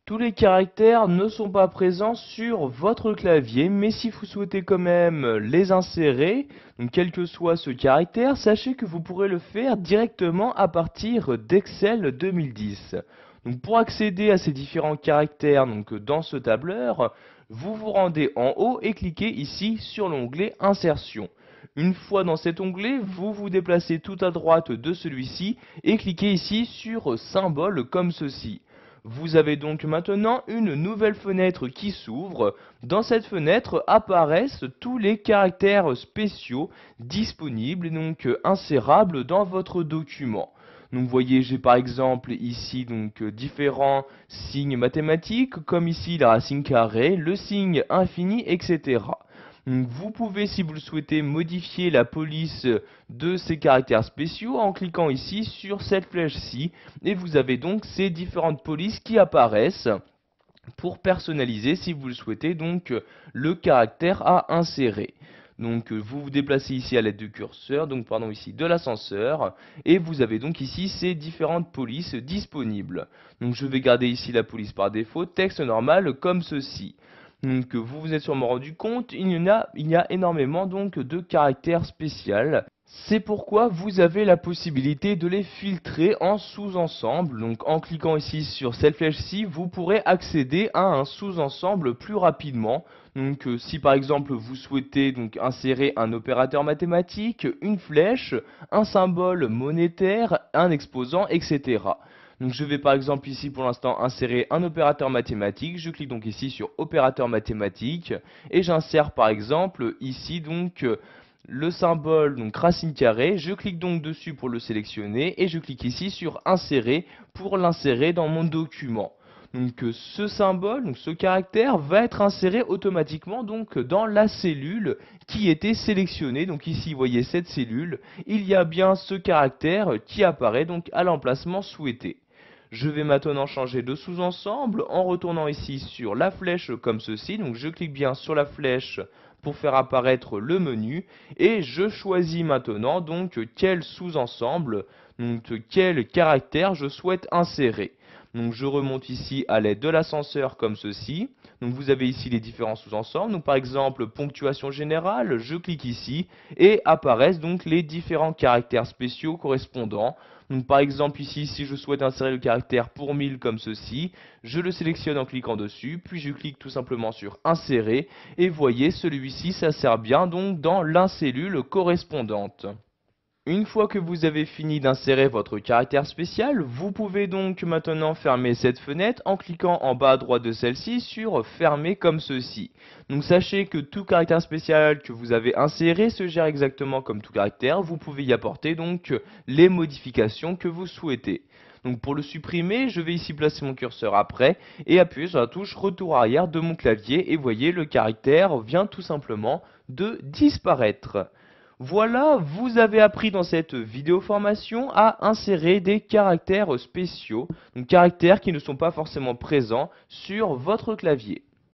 Tous les caractères ne sont pas présents sur votre clavier, mais si vous souhaitez quand même les insérer, donc quel que soit ce caractère, sachez que vous pourrez le faire directement à partir d'Excel 2010. Donc pour accéder à ces différents caractères dans ce tableur, vous vous rendez en haut et cliquez ici sur l'onglet Insertion. Une fois dans cet onglet, vous vous déplacez tout à droite de celui-ci et cliquez ici sur Symbole comme ceci. Vous avez donc maintenant une nouvelle fenêtre qui s'ouvre. Dans cette fenêtre apparaissent tous les caractères spéciaux disponibles et insérables dans votre document. Donc vous voyez, j'ai par exemple ici différents signes mathématiques, comme ici la racine carrée, le signe infini, etc. Donc, vous pouvez, si vous le souhaitez, modifier la police de ces caractères spéciaux en cliquant ici sur cette flèche-ci. Et vous avez donc ces différentes polices qui apparaissent pour personnaliser, si vous le souhaitez, le caractère à insérer. Donc vous vous déplacez ici à l'aide du curseur, ici de l'ascenseur, et vous avez donc ici ces différentes polices disponibles. Donc je vais garder ici la police par défaut, texte normal comme ceci. Donc vous vous êtes sûrement rendu compte, il y a énormément de caractères spéciaux. C'est pourquoi vous avez la possibilité de les filtrer en sous-ensemble. Donc en cliquant ici sur cette flèche-ci, vous pourrez accéder à un sous-ensemble plus rapidement. Donc si par exemple vous souhaitez insérer un opérateur mathématique, une flèche, un symbole monétaire, un exposant, etc. Donc je vais par exemple ici pour l'instant insérer un opérateur mathématique. Je clique donc ici sur opérateur mathématique et j'insère par exemple ici le symbole racine carrée. Je clique donc dessus pour le sélectionner et je clique ici sur insérer pour l'insérer dans mon document. Donc ce symbole, ce caractère va être inséré automatiquement dans la cellule qui était sélectionnée. Donc ici vous voyez cette cellule, il y a bien ce caractère qui apparaît à l'emplacement souhaité. Je vais maintenant changer de sous-ensemble en retournant ici sur la flèche comme ceci. Donc je clique bien sur la flèche pour faire apparaître le menu et je choisis maintenant quel sous-ensemble, quel caractère je souhaite insérer. Donc je remonte ici à l'aide de l'ascenseur comme ceci. Donc vous avez ici les différents sous-ensembles. Donc par exemple ponctuation générale, je clique ici et apparaissent les différents caractères spéciaux correspondants. Donc par exemple ici, si je souhaite insérer le caractère pour 1000 comme ceci, je le sélectionne en cliquant dessus, puis je clique tout simplement sur insérer et voyez celui-ci s'insère bien dans la cellule correspondante. Une fois que vous avez fini d'insérer votre caractère spécial, vous pouvez donc maintenant fermer cette fenêtre en cliquant en bas à droite de celle-ci sur fermer comme ceci. Donc sachez que tout caractère spécial que vous avez inséré se gère exactement comme tout caractère, vous pouvez y apporter les modifications que vous souhaitez. Donc pour le supprimer, je vais ici placer mon curseur après et appuyer sur la touche retour arrière de mon clavier et voyez le caractère vient tout simplement de disparaître. Voilà, vous avez appris dans cette vidéo formation à insérer des caractères spéciaux, donc caractères qui ne sont pas forcément présents sur votre clavier.